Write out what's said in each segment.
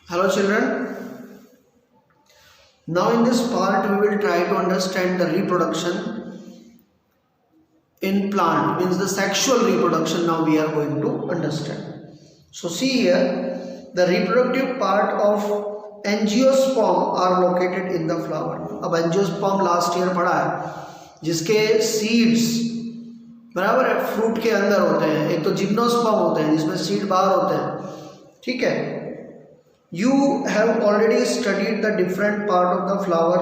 Hello children. Now in this part we will try to understand the reproduction in plant, means the sexual reproduction. Now we are going to understand. So see here, the reproductive part of angiosperm are located in the flower. अब angiosperm last year पढ़ा है, जिसके seeds बराबर है fruit के अंदर होते हैं. एक तो जिम्नोस्पर्म होते हैं जिसमें सीड बाहर होते हैं. ठीक है. You have already studied the different part of the flower: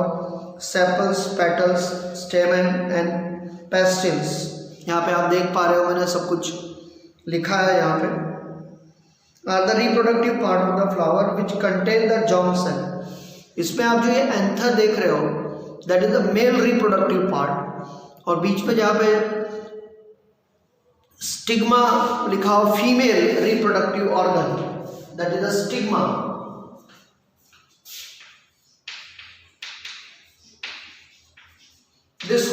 sepals, petals, stamen and pastils. यहाँ पे आप देख पा रहे हो, मैंने सब कुछ लिखा है यहाँ पे. The reproductive part of the flower which contain the germ cell. इसमें आप जो ये एंथर देख रहे हो, that is the male reproductive part. और बीच में जहाँ पे स्टिग्मा लिखा हो, female reproductive organ, that is the stigma. This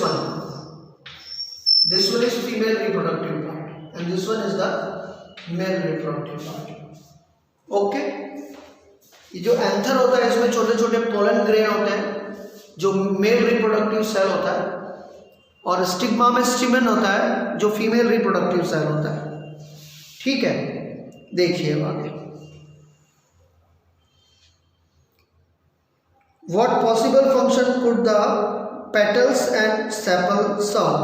one is female reproductive part and this one is the male reproductive part. Okay. ये जो एंथर होता है इसमें छोटे छोटे पोलन ग्रेन होते हैं जो मेल रिप्रोडक्टिव सेल होता है, और स्टिग्मा में स्टिमेन होता है जो फीमेल रिप्रोडक्टिव सेल होता है. ठीक है, देखिए आगे. What possible function could the petals and sepal serve?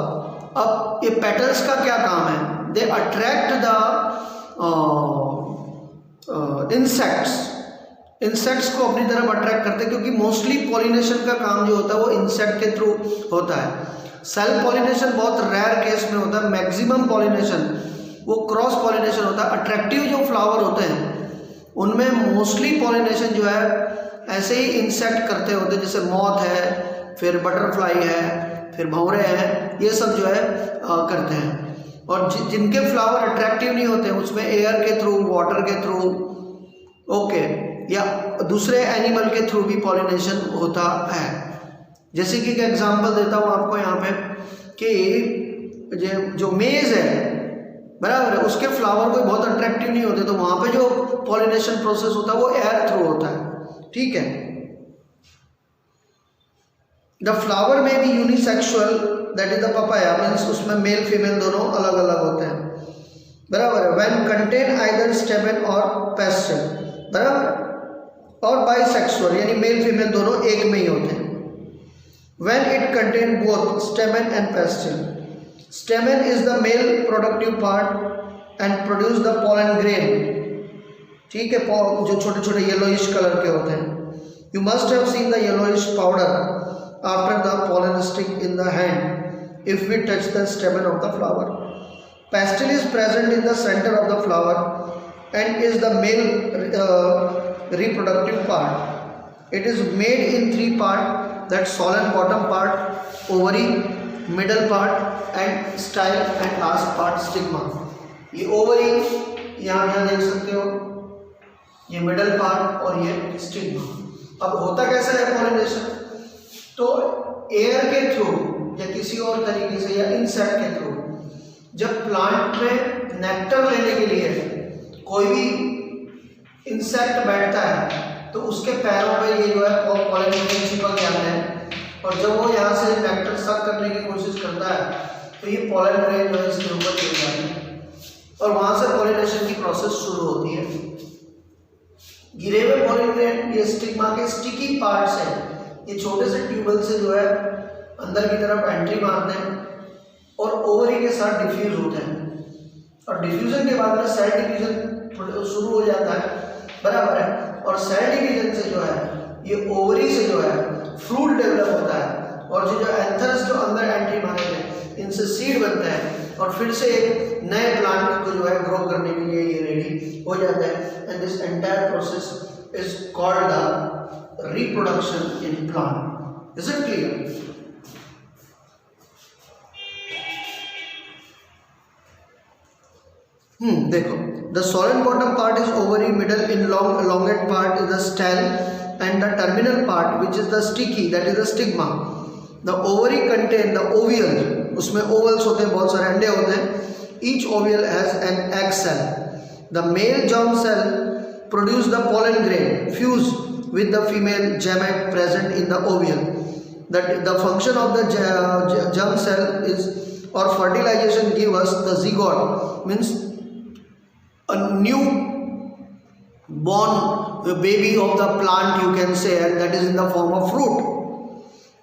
अब ये पेटल्स का क्या काम है? They attract the insects. Insects को अपनी तरफ अट्रैक्ट करते हैं, क्योंकि मोस्टली पॉलिनेशन का काम जो होता है वो इंसेक्ट के थ्रू होता है. सेल्फ पॉलिनेशन बहुत रेयर केस में होता है. मैक्सिमम पॉलिनेशन वो क्रॉस पॉलिनेशन होता है. अट्रैक्टिव जो फ्लावर होते हैं उनमें मोस्टली पॉलिनेशन जो है ऐसे ही इंसेक्ट करते होते हैं, जैसे मॉथ है, फिर बटरफ्लाई है, फिर भंवरे हैं, ये सब जो है करते हैं. और जिनके फ्लावर अट्रैक्टिव नहीं होते हैं उसमें एयर के थ्रू, वाटर के थ्रू, ओके, या दूसरे एनिमल के थ्रू भी पॉलिनेशन होता है. जैसे कि एक एग्जांपल देता हूँ आपको यहाँ पे कि जो मेज है बराबर है, उसके फ्लावर कोई बहुत अट्रैक्टिव नहीं होते, तो वहाँ पे जो पॉलिनेशन प्रोसेस होता है वो एयर थ्रू होता है. ठीक है. द फ्लावर में भी unisexual, that is the papaya, means उसमें मेल फीमेल दोनों अलग अलग होते हैं बराबर है. व्हेन कंटेन आइदर स्टेमेन और पेस्टल बराबर, और बाइसेक्सुअल यानी मेल फीमेल दोनों एक में ही होते हैं. When it contain both stamen and pistil. Stamen is the male productive part and produce the pollen grain. ठीक है, जो छोटे छोटे येलोइश कलर के होते हैं. You must have seen the yellowish powder after the pollen stick in the hand if we touch the stamen of the flower. Pastel is present in the center of the flower and is the male reproductive part. It is made in three parts, that solen bottom part, ovary, middle part and style, and last part stigma. ये ovary यहाँ देख सकते हो, ये middle part और ये stigma. अब होता कैसा है पॉलिनेशन? तो एयर के थ्रू या किसी और तरीके से या इंसेक्ट के थ्रू जब प्लांट में नेक्टर लेने के लिए कोई भी इंसेक्ट बैठता है तो उसके पैरों पे ये जो है पॉलिनेशन चिपक जाते हैं, और जब वो यहाँ से नेक्टर सक करने की कोशिश करता है तो ये पॉलन ग्रेन जो है इसके ऊपर गिर जाते हैं और वहाँ से पॉलिनेशन की प्रोसेस शुरू होती है. गिरे हुए पॉलन ग्रेन ये स्टिग्मा के स्टिकी पार्ट्स हैं. ये छोटे से ट्यूबल से जो है अंदर की तरफ एंट्री मारते हैं और ओवरी के साथ डिफ्यूज होते हैं, और डिफ्यूजन के बाद में सेल डिवीजन शुरू हो जाता है बराबर है. और सेल डिवीजन से जो है ये ओवरी से जो है फ्रूट डेवलप होता है, और जो एंथर्स जो अंदर एंट्री मारते हैं इनसे सीड बनता है, और फिर से एक नए प्लांट को जो है ग्रो करने के लिए ये रेडी हो जाता है. And this entire process is called the reproduction in plant. Is it clear? देखो, the solen bottom part is ovary, middle elongate part is the style, and the terminal part which is the sticky, that is the stigma. The ovary contain the ovule, उसमें ovals होते हैं, बहुत सारे अंडे होते हैं. Each ovule has an egg cell. The male germ cell produce the pollen grain fuse with the female gamete present in the ovule. That the function of the germ cell is, or fertilization give us the zygote, means a new born baby of the plant, you can say, and that is in the form of fruit,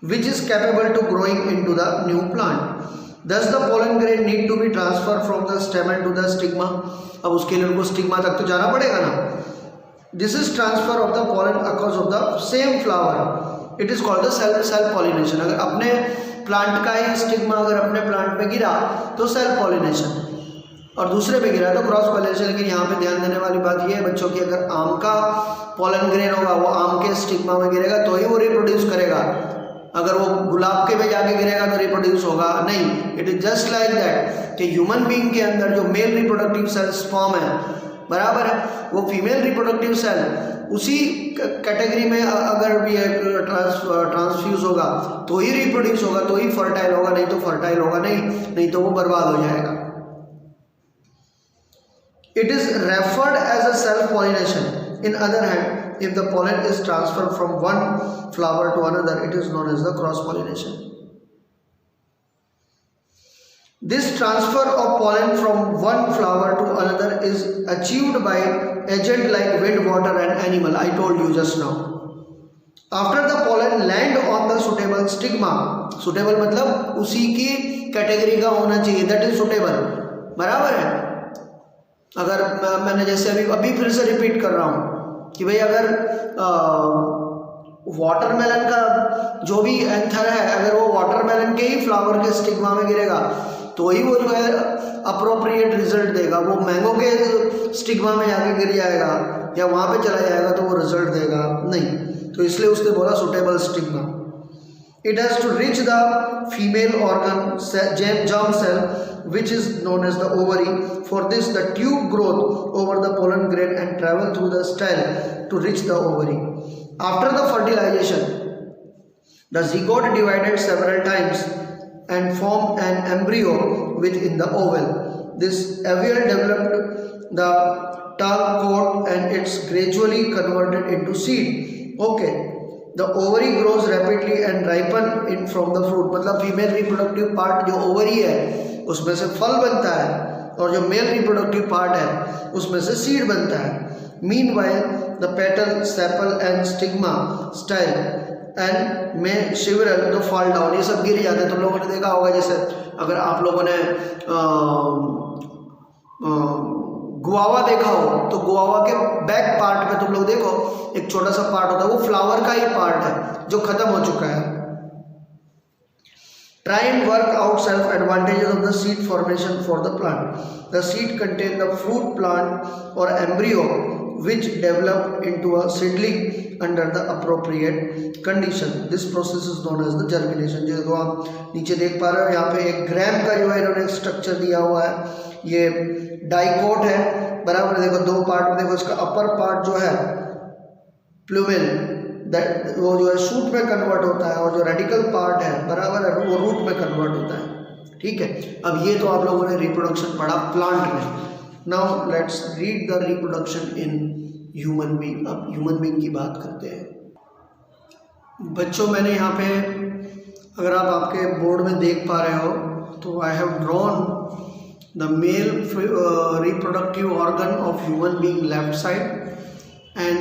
which is capable to growing into the new plant. Thus the pollen grain need to be transferred from the stamen to the stigma. अब उसके लिए उनको stigma तक तो जाना पड़ेगा ना. This is transfer of the pollen occurs of the same flower. It is called the self pollination. अगर अपने प्लांट का ही स्टिग्मा अगर अपने प्लांट पे गिरा तो सेल्फ पॉलिनेशन, और दूसरे पे गिरा तो क्रॉस पॉलिनेशन. लेकिन यहाँ पे ध्यान देने वाली बात यह है बच्चों की, अगर आम का पॉलन ग्रेन होगा वो आम के स्टिग्मा में गिरेगा तो ही वो रिप्रोड्यूस करेगा. अगर वो गुलाब के पे जाके गिरेगा तो रिप्रोड्यूस होगा नहीं. It is just like that कि ह्यूमन बीइंग के अंदर जो मेल रिप्रोडक्टिव सेल स्पर्म है, बराबर है, वो फीमेल रिप्रोडक्टिव सेल उसी कैटेगरी में अगर भी ट्रांसफ्यूज होगा तो ही रिप्रोड्यूस होगा, तो ही फर्टाइल होगा, नहीं तो फर्टाइल होगा नहीं तो वो बर्बाद हो जाएगा. It is referred as a self-pollination. In other hand, if the pollen is transferred from one flower to another, it is known as the cross-pollination. This transfer of pollen from one flower to another is achieved by agent like wind, water and animal. I told you just now. After the pollen land on the suitable stigma, suitable मतलब उसी की category का होना चाहिए, that is suitable, बराबर है. अगर मैंने जैसे अभी फिर से रिपीट कर रहा हूँ कि भाई अगर वाटरमेलन का जो भी एंथर है, अगर वो वाटरमेलन के ही फ्लावर के स्टिग्मा में गिरेगा तो ही वो जो है अप्रोप्रिएट रिजल्ट देगा. वो मैंगो के स्टिग्मा में जाके गिर जाएगा या वहाँ पे चला जाएगा तो वो रिजल्ट देगा नहीं. तो इसलिए उसने बोला suitable stigma. It has to reach the female organ germ cell, which is known as the ovary. For this, the tube growth over the pollen grain and travel through the style to reach the ovary. After the fertilization, the zygote divided several times and formed an embryo within the ovule. This ovule developed the tongue coat and it's gradually converted into seed. Okay. The ovary grows rapidly and ripen in from the fruit. मतलब female reproductive part जो ovary है उसमें से फल बनता है, और जो मेल रिप्रोडक्टिव पार्ट है उसमें से सीड बनता है. Meanwhile, the petal, sepal and stigma, style and may several तो fall down, ये सब गिर जाते हैं. तुम लोगों ने देखा होगा, जैसे अगर आप लोगों ने गुआवा देखा हो तो गुआवा के बैक पार्ट में तुम लोग देखो एक छोटा सा पार्ट होता है, वो फ्लावर का ही पार्ट है जो खत्म हो चुका है. Try and work out self advantages of the seed formation for the plant. The seed contain the fruit plant or embryo which develop into a seedling under the appropriate condition. This process is known as the germination. जो आप नीचे देख पा रहे हो यहाँ पे एक ग्राम का जो है इन्होंने स्ट्रक्चर दिया हुआ है, ये डाइकोट है, बराबर. देखो दो पार्ट में देखो, इसका अपर पार्ट जो है प्लूमेन, दैट वो जो है शूट में कन्वर्ट होता है, और जो रेडिकल पार्ट है बराबर है वो रूट में कन्वर्ट होता है. ठीक है, अब ये तो आप लोगों ने रिप्रोडक्शन पढ़ा प्लांट में. Now let's read the reproduction in human being. अब ह्यूमन बीइंग की बात करते हैं. बच्चों मैंने यहाँ पे, अगर आप आपके बोर्ड में देख पा रहे हो तो I have drawn the male reproductive organ of human being left side and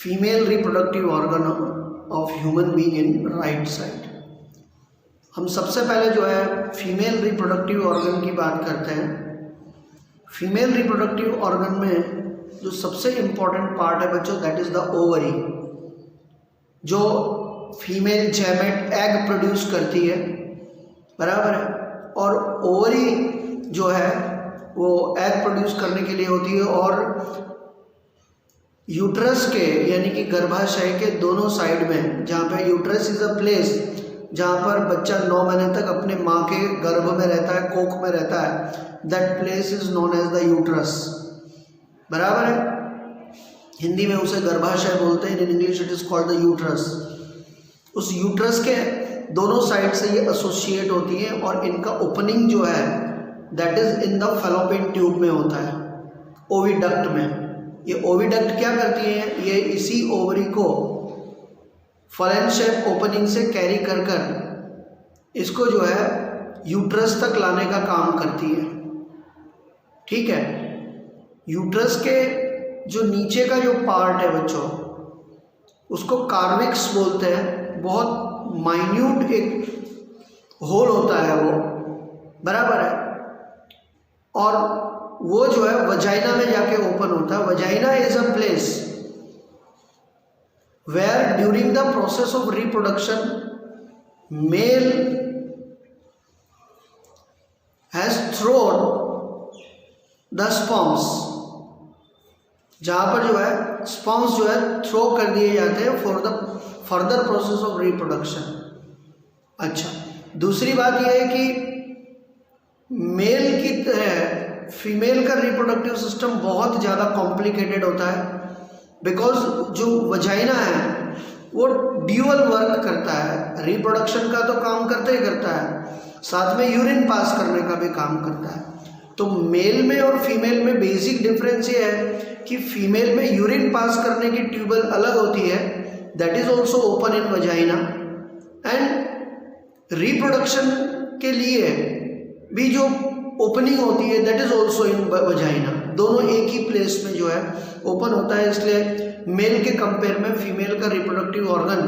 female reproductive organ of human being in right side. हम सबसे पहले जो है फीमेल रिप्रोडक्टिव ऑर्गन की बात करते हैं. फीमेल रिप्रोडक्टिव ऑर्गन में जो सबसे इम्पॉर्टेंट पार्ट है बच्चों, दैट इज द ओवरी. जो फीमेल जैमेट एग प्रोड्यूस करती है, बराबर है, और ओवरी जो है वो एग प्रोड्यूस करने के लिए होती है, और यूट्रस के यानी कि गर्भाशय के दोनों साइड में, जहाँ पे यूट्रस इज अ प्लेस जहाँ पर बच्चा 9 महीने तक अपने माँ के गर्भ में रहता है, कोख में रहता है, that place is known as the uterus, बराबर है. हिंदी में उसे गर्भाशय बोलते हैं, in English it is called the uterus. उस यूट्रस के दोनों साइड से ये एसोसिएट होती है, और इनका ओपनिंग जो है that is in the fallopian tube में होता है, ओविडक्ट में, ये ओविडक्ट क्या करती है, ये इसी ओवरी को फलन शेप ओपनिंग से कैरी कर कर इसको जो है यूट्रस तक लाने का काम करती है। ठीक है, यूट्रस के जो नीचे का जो पार्ट है बच्चों, उसको कार्विक्स बोलते हैं। बहुत माइन्यूट एक होल होता है वो, बराबर है, और वो जो है वजाइना में जाके ओपन होता है। Vagina is a place where during the process of reproduction male has thrown the sperms, जहाँ पर जो है स्पर्म्स जो है थ्रो कर दिए जाते हैं for the further process of reproduction. अच्छा, दूसरी बात यह है कि मेल की तरह फीमेल का रिप्रोडक्टिव सिस्टम बहुत ज़्यादा कॉम्प्लिकेटेड होता है, बिकॉज जो वजाइना है वो ड्यूअल वर्क करता है, रिप्रोडक्शन का तो काम करता ही करता है, साथ में यूरिन पास करने का भी काम करता है। तो मेल में और फीमेल में बेसिक डिफरेंस ये है कि फीमेल में यूरिन पास करने की ट्यूबल अलग होती है, that is also open in vagina, and reproduction के लिए भी जो ओपनिंग होती है that is also in vagina. दोनों एक ही प्लेस में जो है ओपन होता है, इसलिए मेल के कंपेयर में फीमेल का रिप्रोडक्टिव ऑर्गन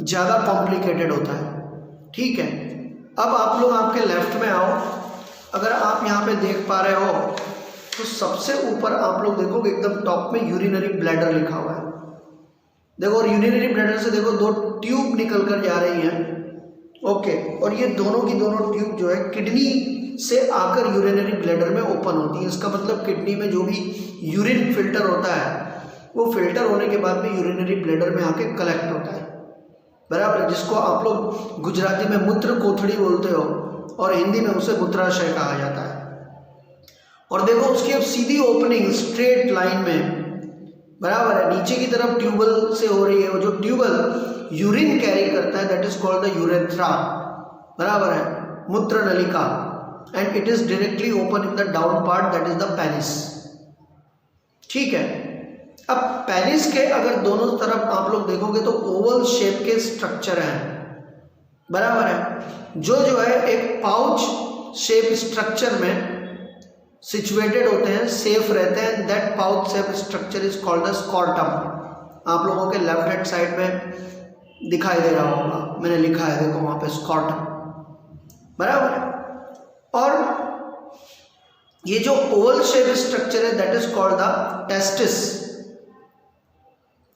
ज़्यादा कॉम्प्लिकेटेड होता है। ठीक है, अब आप लोग आपके लेफ्ट में आओ। अगर आप यहाँ पे देख पा रहे हो तो सबसे ऊपर आप लोग देखोगे एकदम टॉप में यूरिनरी ब्लैडर लिखा हुआ है। देखो, और यूरिनरी ब्लैडर से देखो दो ट्यूब निकल कर जा रही हैं। ओके, और ये दोनों की दोनों ट्यूब जो है किडनी से आकर यूरिनरी ब्लैडर में ओपन होती है। इसका मतलब किडनी में जो भी यूरिन फिल्टर होता है वो फिल्टर होने के बाद में यूरिनरी ब्लैडर में आके कलेक्ट होता है, बराबर है, जिसको आप लोग गुजराती में मूत्र कोथड़ी बोलते हो और हिंदी में उसे मूत्राशय कहा जाता है। और देखो उसकी अब सीधी ओपनिंग स्ट्रेट लाइन में, बराबर है, नीचे की तरफ ट्यूबल से हो रही है। वो जो ट्यूबल यूरिन कैरी करता है that is called the urethra, बराबर है, मूत्र नलिका, and it is directly open in the down part that is the penis. ठीक है, अब पेनिस के अगर दोनों तरफ आप लोग देखोगे तो ओवल शेप के स्ट्रक्चर हैं, बराबर है, जो है एक पाउच शेप स्ट्रक्चर में सिचुएटेड होते हैं, सेफ रहते हैं। That pouch shape structure is called the scrotum. आप लोगों के लेफ्ट हैंड साइड में दिखाई दे रहा होगा, मैंने लिखा है, देखो वहां पे स्कॉर्टम, बराबर है। और ये जो ओवल शेप स्ट्रक्चर है that is called the testis,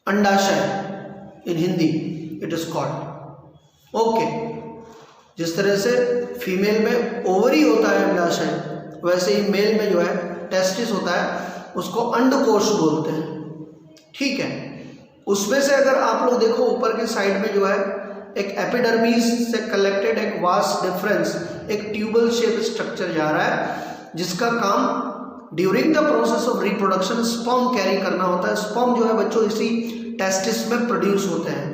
अंडाशय in Hindi it is called. Okay, जिस तरह से फीमेल में ओवरी होता है अंडाशय, वैसे ही मेल में जो है टेस्टिस होता है, उसको अंडकोश बोलते हैं। ठीक है, उसमें से अगर आप लोग देखो ऊपर के साइड में जो है एक एपिडर्मिस से कलेक्टेड एक वास्ट डिफरेंस, एक ट्यूबल शेप स्ट्रक्चर जा रहा है, जिसका काम during the process of reproduction sperm carry करना होता है। स्पर्म जो है बच्चों इसी टेस्टिस में प्रोड्यूस होते हैं।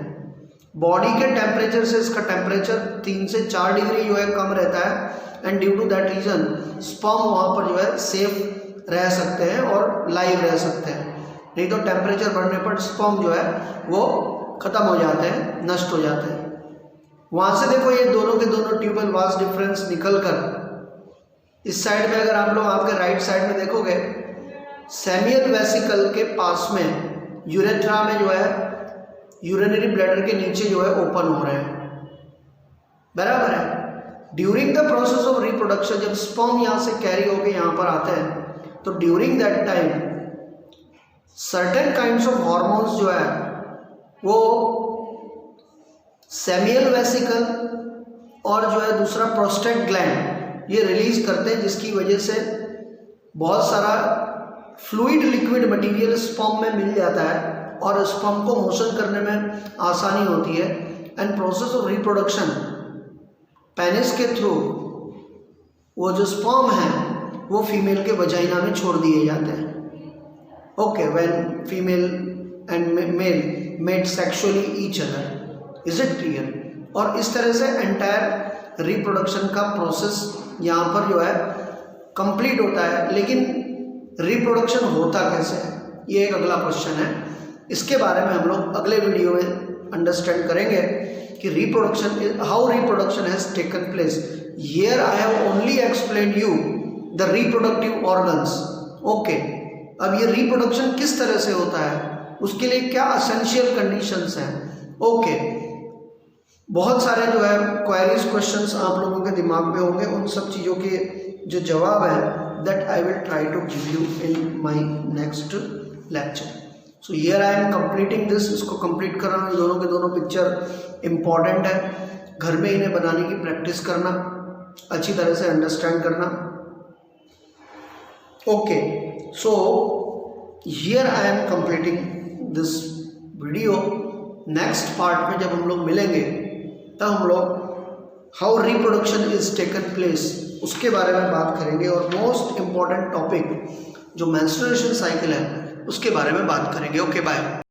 बॉडी के टेम्परेचर से इसका टेम्परेचर 3 से 4 डिग्री जो है कम रहता है, and due to that reason sperm वहाँ पर जो है सेफ रह सकते हैं और लाइव रह सकते हैं। नहीं तो टेम्परेचर बढ़ने पर स्पर्म जो है वो ख़त्म हो जाते हैं, नष्ट हो जाते हैं। वहाँ से देखो ये दोनों के दोनों ट्यूबल वास्ट डिफरेंस निकल कर इस साइड में, अगर आप लोग आपके राइट साइड में देखोगे, सेमियल वेसिकल के पास में यूरेथ्रा में जो है यूरिनरी ब्लैडर के नीचे जो है ओपन हो रहे हैं, बराबर है। During the process of reproduction जब स्पर्म यहाँ से कैरी होकर यहाँ पर आते हैं तो during that time certain kinds of hormones जो है वो सेमियल वेसिकल और जो है दूसरा प्रोस्टेट ग्लैंड ये रिलीज करते हैं, जिसकी वजह से बहुत सारा फ्लूइड लिक्विड मटेरियल स्पर्म में मिल जाता है और स्पर्म को मोशन करने में आसानी होती है, and process of reproduction penis के थ्रू वो जो स्पर्म है वो फीमेल के वजाइना में छोड़ दिए जाते हैं। Okay, when female and male mate sexually each other, is it clear? और इस तरह से एंटायर रिप्रोडक्शन का प्रोसेस यहाँ पर जो है कंप्लीट होता है। लेकिन रिप्रोडक्शन होता कैसे है? ये एक अगला क्वेश्चन है, इसके बारे में हम लोग अगले वीडियो में अंडरस्टैंड करेंगे कि reproduction, how reproduction has taken place. Here I have only explain you the reproductive organs. Okay, अब ये रिप्रोडक्शन किस तरह से होता है, उसके लिए क्या असेंशियल कंडीशंस हैं। ओके, बहुत सारे जो है क्वेरीज क्वेश्चंस आप लोगों के दिमाग में होंगे, उन सब चीज़ों के जो जवाब है that I will try to give you in my next lecture. So here I am completing this, इसको कंप्लीट कर रहा हूँ। दोनों के दोनों पिक्चर इंपॉर्टेंट है, घर में इन्हें बनाने की प्रैक्टिस करना, अच्छी तरह से अंडरस्टैंड करना। Okay, so here I am completing this video. Next part में जब हम लोग मिलेंगे तब हम लोग how reproduction is taken place उसके बारे में बात करेंगे, और मोस्ट इम्पॉर्टेंट टॉपिक जो मेंस्ट्रुएशन साइकिल है उसके बारे में बात करेंगे। Okay, bye.